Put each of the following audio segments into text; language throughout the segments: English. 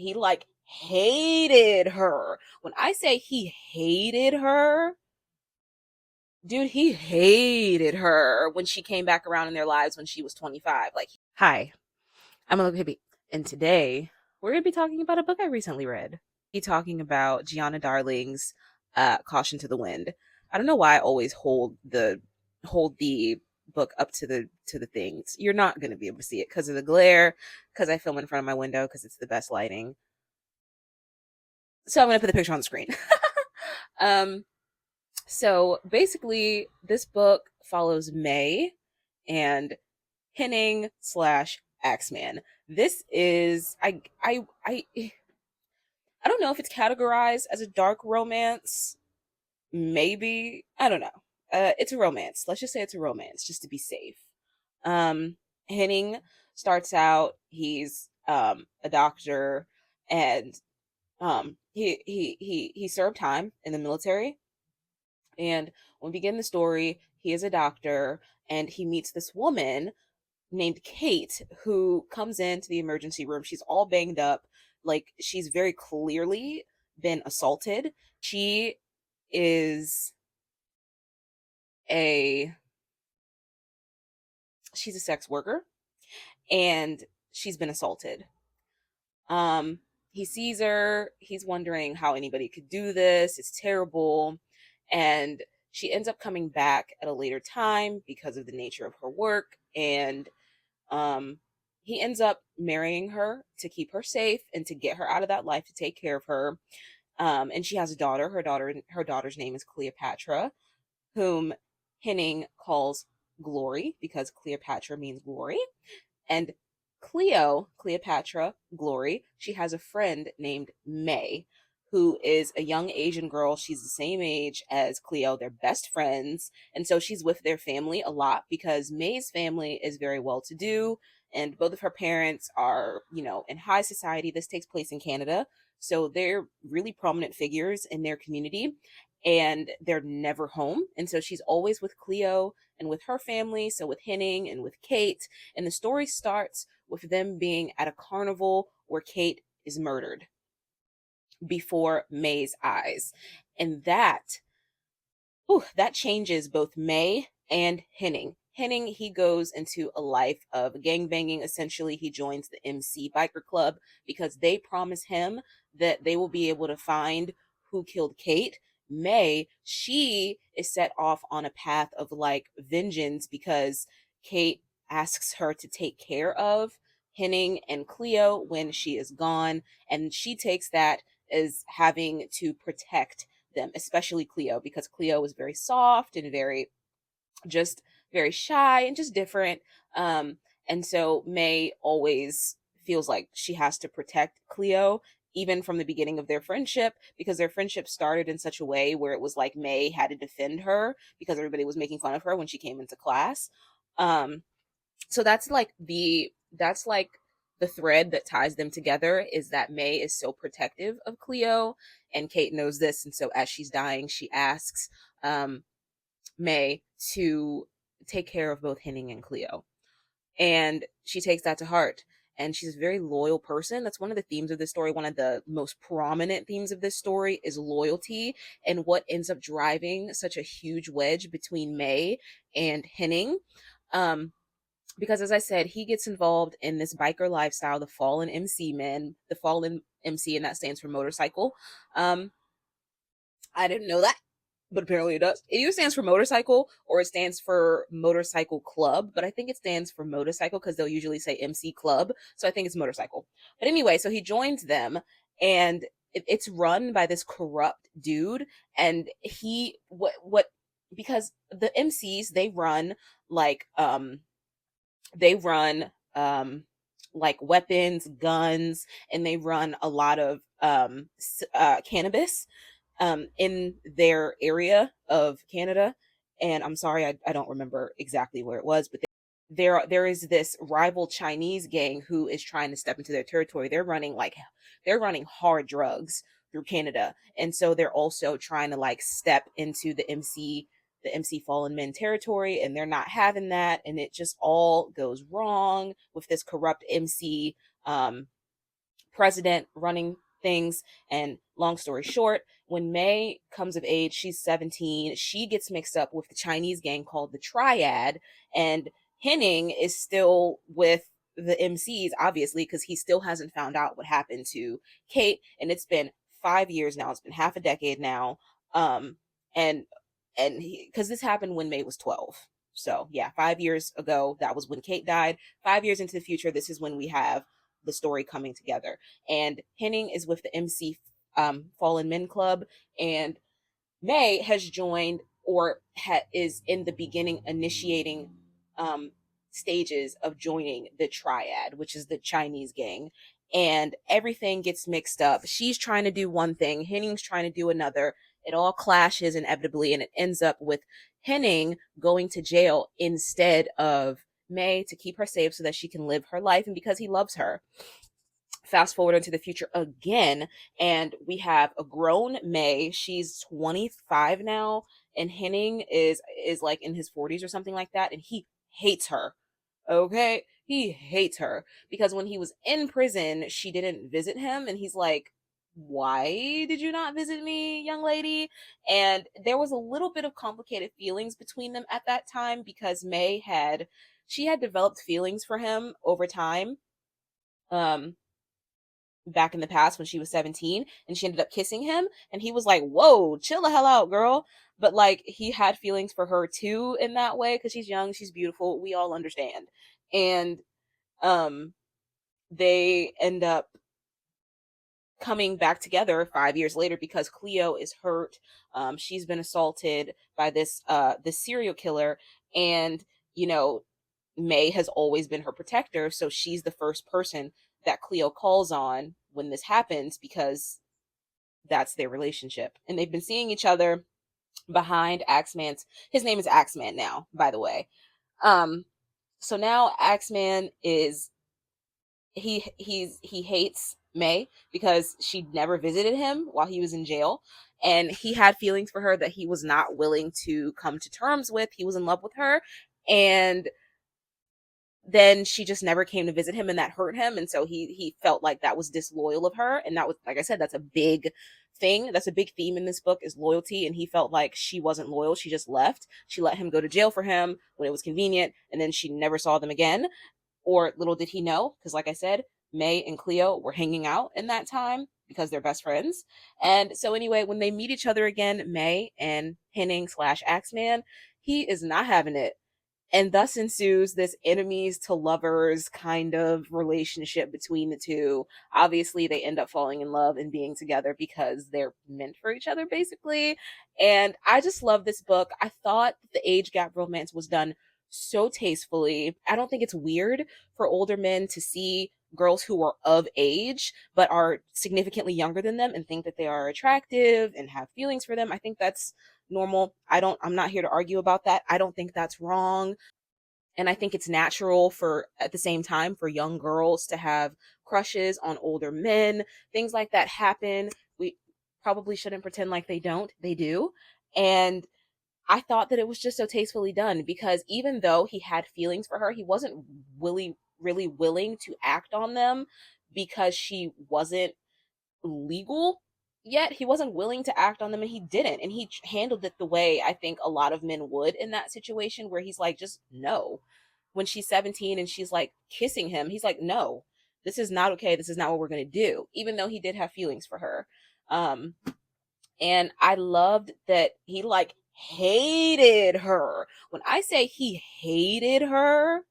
He like hated her. When I say he hated her, dude, he hated her when she came back around in their lives when she was 25. Like, hi, I'm a little hippie. And today we're going to be talking about a book I recently read. Be talking about Gianna Darling's Caution to the Wind. I don't know why I always hold the book up to the things. You're not going to be able to see it because of the glare, because I film in front of my window because it's the best lighting. So I'm going to put the picture on the screen. um so basically this book follows May and Henning slash Axeman. This is I don't know if it's categorized as a dark romance. Maybe. I don't know. It's a romance. Let's just say it's a romance, just to be safe. Um, Henning starts out, he's a doctor, and he served time in the military. And when we begin the story, he is a doctor and he meets this woman named Kate who comes into the emergency room. She's all banged up, like she's very clearly been assaulted. She is a she's a sex worker and she's been assaulted. Um he sees her, he's wondering how anybody could do this. It's terrible. And she ends up coming back at a later time because of the nature of her work, and Um, he ends up marrying her to keep her safe and to get her out of that life, to take care of her. And she has a daughter. Her daughter's name is Cleopatra, whom Henning calls Glory because Cleopatra means glory. And Cleopatra, Glory, she has a friend named May, who is a young Asian girl. She's the same age as Cleo. They're best friends. And so she's with their family a lot because May's family is very well to do. And both of her parents are, in high society. This takes place in Canada. So they're really prominent figures in their community and they're never home. And so she's always with Cleo and with her family. So with Henning and with Kate. And the story starts with them being at a carnival where Kate is murdered before May's eyes. And that changes both May and Henning. Henning, he goes into a life of gangbanging. Essentially, he joins the MC biker club because they promise him that they will be able to find who killed Kate. May, she is set off on a path of like vengeance because Kate asks her to take care of Henning and Cleo when she is gone, and she takes that as having to protect them, especially Cleo, because Cleo was very soft and just very shy and just different. Um, and so May always feels like she has to protect Cleo, even from the beginning of their friendship, because their friendship started in such a way where it was like May had to defend her because everybody was making fun of her when she came into class. Um, so that's like the thread that ties them together, is that May is so protective of Cleo, and Kate knows this, and so as she's dying, she asks um, May to take care of both Henning and Cleo, and she takes that to heart. And she's a very loyal person. That's one of the themes of this story. One of the most prominent themes of this story is loyalty, and what ends up driving such a huge wedge between May and Henning. Um, because as I said, he gets involved in this biker lifestyle, the Fallen MC men, the Fallen MC, and that stands for motorcycle. Um, I didn't know that, but apparently it does. It either stands for motorcycle or it stands for motorcycle club, but I think it stands for motorcycle because they'll usually say MC club. So I think it's motorcycle. But anyway, so he joins them, and it's run by this corrupt dude, and he what because the MCs, like um they run like weapons, guns, and they run a lot of cannabis in their area of Canada. And I'm sorry, I don't remember exactly where it was, but there is this rival Chinese gang who is trying to step into their territory. They're running hard drugs through Canada, and so they're also trying to like step into the MC Fallen Men territory, and they're not having that, and it just all goes wrong with this corrupt MC um president running things. And long story short, when May comes of age, she's 17, she gets mixed up with the Chinese gang called the Triad. And Henning is still with the MCs, obviously, because he still hasn't found out what happened to Kate. And it's been 5 years now, it's been half a decade now. Um, and because this happened when May was 12. So yeah, 5 years ago, that was when Kate died. 5 years into the future, this is when we have the story coming together. And Henning is with the MC Fallen Men Club, and May has joined or is in the beginning initiating um, stages of joining the Triad, which is the Chinese gang. And everything gets mixed up. She's trying to do one thing, Henning's trying to do another. It all clashes inevitably, and it ends up with Henning going to jail instead of May to keep her safe so that she can live her life and because he loves her. Fast forward into the future again, and we have a grown May. She's 25 now, and Henning is like in his 40s or something like that, and he hates her. Okay, he hates her because when he was in prison, she didn't visit him, and he's like, why did you not visit me, young lady? And there was a little bit of complicated feelings between them at that time because she had developed feelings for him over time. Um, Back in the past when she was 17, and she ended up kissing him, and he was like, whoa, chill the hell out, girl. But like, he had feelings for her too in that way because she's young, she's beautiful, we all understand. And um they end up coming back together 5 years later because Cleo is hurt. She's been assaulted by this serial killer, and you know, May has always been her protector, so she's the first person that Cleo calls on when this happens because that's their relationship. And they've been seeing each other behind Axeman's, his name is Axeman now, by the way. Um so now Axeman is he hates May because she never visited him while he was in jail, and he had feelings for her that he was not willing to come to terms with. He was in love with her, and then she just never came to visit him, and that hurt him, and so he felt like that was disloyal of her. And that was, like I said, that's a big thing, that's a big theme in this book, is loyalty. And he felt like she wasn't loyal, she just left, she let him go to jail for him when it was convenient, and then she never saw them again. Or little did he know, because like I said, May and Cleo were hanging out in that time because they're best friends. And so anyway, when they meet each other again, May and Henning slash Axeman, he is not having it, and thus ensues this enemies to lovers kind of relationship between the two. Obviously, they end up falling in love and being together because they're meant for each other, basically. And I just love this book. I thought the age gap romance was done so tastefully. I don't think it's weird for older men to see girls who are of age but are significantly younger than them and think that they are attractive and have feelings for them. I think that's normal. I'm not here to argue about that. I don't think that's wrong. And I think it's natural for, at the same time, for young girls to have crushes on older men. Things like that happen. We probably shouldn't pretend like they don't. They do. And I thought that it was just so tastefully done because even though he had feelings for her, he wasn't really willing to act on them because she wasn't legal yet. He wasn't willing to act on them, and he didn't. And he handled it the way I think a lot of men would in that situation, where he's like, just no. When she's 17 and she's like kissing him, he's like, no, this is not okay. This is not what we're going to do, even though he did have feelings for her. And I loved that he like hated her. When I say he hated her,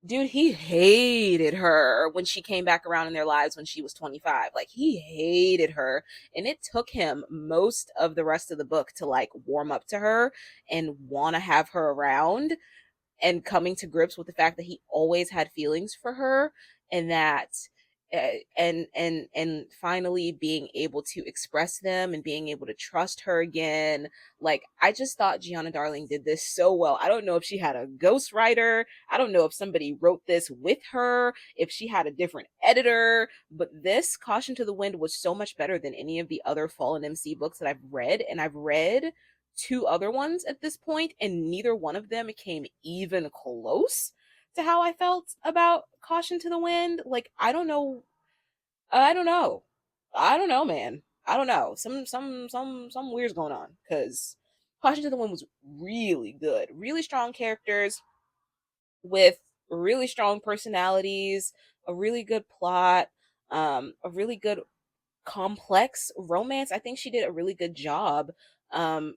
dude, he hated her when she came back around in their lives when she was 25. Like, he hated her. And it took him most of the rest of the book to like warm up to her and want to have her around, and coming to grips with the fact that he always had feelings for her, and that and finally being able to express them and being able to trust her again. Like, I just thought Gianna Darling did this so well. I don't know if she had a ghostwriter, I don't know if somebody wrote this with her, if she had a different editor, but this Caution to the Wind was so much better than any of the other Fallen MC books that I've read. And I've read two other ones at this point, and neither one of them came even close to how I felt about Caution to the Wind. Like, I don't know I don't know. I don't know, man. I don't know. Some weird's going on because Caution to the Wind was really good. Really strong characters with really strong personalities, a really good plot, a really good complex romance. I think she did a really good job um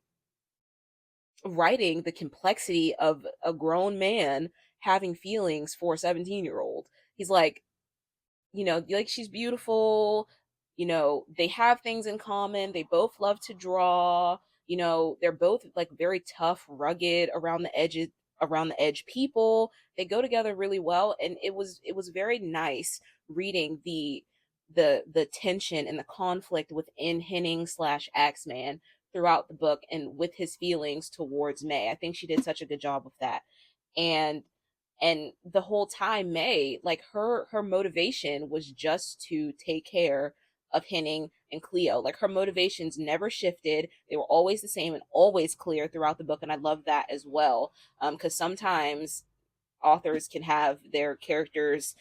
writing the complexity of a grown man having feelings for a 17-year-old. He's like, like she's beautiful, they have things in common. They both love to draw, they're both like very tough, rugged around the edge people. They go together really well, and it was very nice reading the tension and the conflict within Henning slash Axeman throughout the book and with his feelings towards May. I think she did such a good job with that. And and the whole time May, like her motivation was just to take care of Henning and Cleo. Like her motivations never shifted. They were always the same and always clear throughout the book, and I love that as well. Because sometimes authors can have their characters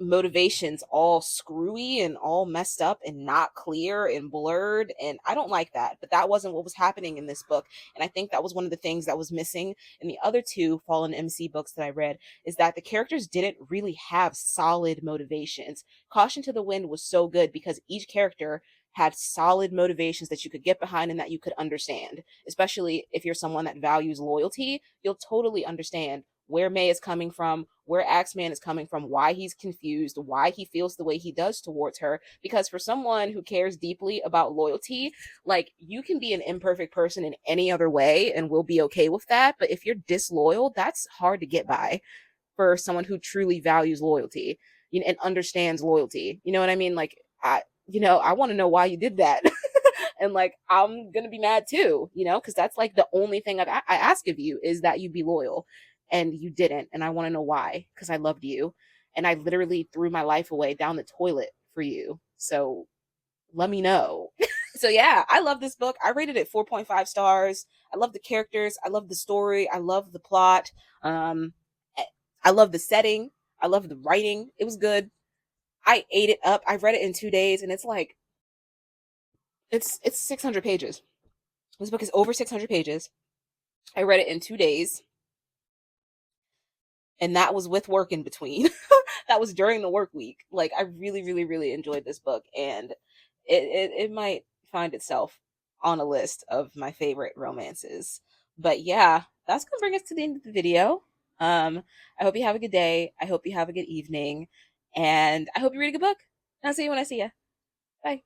motivations all screwy and all messed up and not clear and blurred, and I don't like that. But that wasn't what was happening in this book, and I think that was one of the things that was missing in the other two Fallen MC books that I read, is that the characters didn't really have solid motivations. Caution to the Wind was so good because each character had solid motivations that you could get behind and that you could understand. Especially if you're someone that values loyalty, you'll totally understand where May is coming from, where Axeman is coming from, why he's confused, why he feels the way he does towards her. Because for someone who cares deeply about loyalty, like you can be an imperfect person in any other way and we'll be okay with that. But if you're disloyal, that's hard to get by for someone who truly values loyalty, and understands loyalty. You know what I mean? Like, I want to know why you did that. And like, I'm gonna be mad too, because that's like the only thing I ask of you is that you be loyal, and you didn't, and I want to know why, because I loved you, and I literally threw my life away down the toilet for you. So let me know. So yeah, I love this book. I rated it 4.5 stars. I love the characters. I love the story. I love the plot. Um, eh, I love the setting. I love the writing. It was good. I ate it up. I read it in 2 days, and it's like it's 600 pages. This book is over 600 pages. I read it in 2 days, and that was with work in between. That was during the work week. Like I really, really, really enjoyed this book, and it might find itself on a list of my favorite romances. But yeah, that's gonna bring us to the end of the video. I hope you have a good day. I hope you have a good evening, and I hope you read a good book. And I'll see you when I see you. Bye.